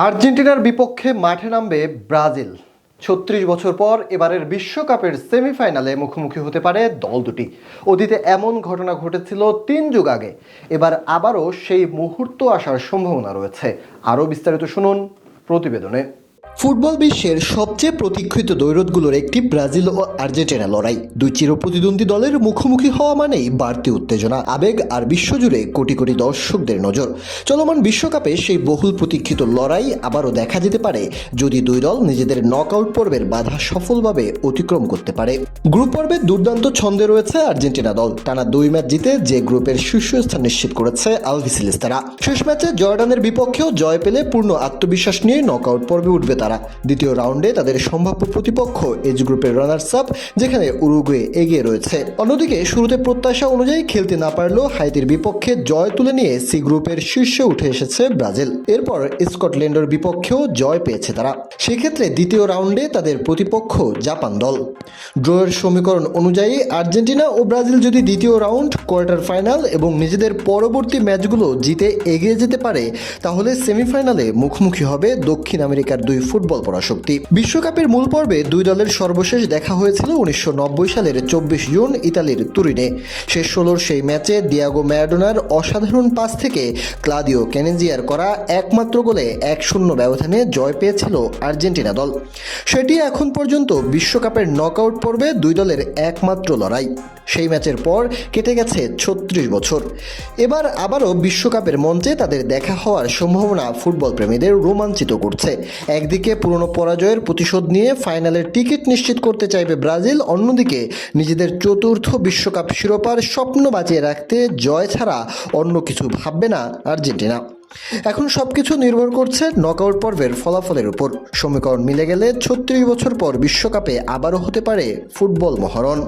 আর্জেন্টিনার বিপক্ষে মাঠে নামবে ব্রাজিল। ৩৬ বছর পর এবারের বিশ্বকাপের সেমিফাইনালে মুখোমুখি হতে পারে দল দুটি। অতীতে এমন ঘটনা ঘটেছিল ৩ যুগ আগে। এবার আবারও সেই মুহূর্ত আসার সম্ভাবনা রয়েছে। আরও বিস্তারিত শুনুন প্রতিবেদনে। ফুটবল বিশ্বের সবচেয়ে প্রতীক্ষিত দ্বৈরথগুলোর একটি ব্রাজিল ও আর্জেন্টিনা লড়াই। দুই চিরপ্রতিদ্বন্দ্বী দলের মুখোমুখি হওয়া মানেই বাড়তি উত্তেজনা, আবেগ আর বিশ্বজুড়ে কোটি কোটি দর্শকদের নজর। চলমান বিশ্বকাপে সেই বহুল প্রতীক্ষিত লড়াই আবারও দেখা যেতে পারে যদি দুই দল নিজেদের নকআউট পর্বের বাধা সফলভাবে অতিক্রম করতে পারে। গ্রুপ পর্বে দুর্দান্ত ছন্দে রয়েছে আর্জেন্টিনা দল। টানা 2 ম্যাচ জিতে যে গ্রুপের শীর্ষস্থান নিশ্চিত করেছে আলবিসেলেস্তারা। শেষ ম্যাচে জর্ডানের বিপক্ষেও জয় পেলে পূর্ণ আত্মবিশ্বাস নিয়ে নকআউট পর্বে উঠবে তারা। দ্বিতীয় রাউন্ডে তাদের সম্ভাব্য প্রতিপক্ষ এজ গ্রুপের রানার্স আপ, যেখানে উরুগুয়ে এগিয়ে রয়েছে। অন্যদিকে শুরুতে প্রত্যাশা অনুযায়ী খেলতে না পারলেও হাইতির বিপক্ষে জয় তুলে নিয়ে সি গ্রুপের শীর্ষে উঠে এসেছে ব্রাজিল। এরপর স্কটল্যান্ডের বিপক্ষেও জয় পেয়েছে তারা। সেক্ষেত্রে দ্বিতীয় রাউন্ডে তাদের প্রতিপক্ষ জাপান দল। ড্রয়ের সমীকরণ অনুযায়ী আর্জেন্টিনা ও ব্রাজিল যদি দ্বিতীয় রাউন্ড, কোয়ার্টার ফাইনাল এবং নিজেদের পরবর্তী ম্যাচগুলো জিতে এগিয়ে যেতে পারে, তাহলে সেমিফাইনালে মুখোমুখি হবে দক্ষিণ আমেরিকার দুই ফুটবল পরাশক্তি। বিশ্বকাপের মূল পর্বে দুই দলের সর্বশেষ দেখা হয়েছিল ১৯৯০ সালের ২৪ জুন ইতালির তুরিনে। শেষ ১৬ সেই ম্যাচে দিয়াগো ম্যারাডোনার অসাধারণ পাস থেকে ক্লাদিও কেনেজিয়ার করা একমাত্র গোলে ১-০ ব্যবধানে জয় পেয়েছিল আর্জেন্টিনা দল। সেটি এখন পর্যন্ত বিশ্বকাপের নকআউট পর্বে দুই দলের একমাত্র লড়াই। সেই ম্যাচের পর কেটে গেছে ৩৬ বছর। এবার আবারও বিশ্বকাপের মঞ্চে তাদের দেখা হওয়ার সম্ভাবনা ফুটবল প্রেমীদের রোমাঞ্চিত করছে। একদিকে পুরনো পরাজয়ের প্রতিশোধ নিয়ে ফাইনালের টিকিট নিশ্চিত করতে চাইবে ব্রাজিল, অন্যদিকে নিজেদের চতুর্থ বিশ্বকাপ শিরোপার স্বপ্ন বাঁচিয়ে রাখতে জয় ছাড়া অন্য কিছু ভাববে না আর্জেন্টিনা। এখন সবকিছু নির্ভর করছে নকআউট পর্বের ফলাফলের উপর। সমীকরণ মিলে গেলে ৩৬ বছর পর বিশ্বকাপে আবারও হতে পারে ফুটবল মহরণ।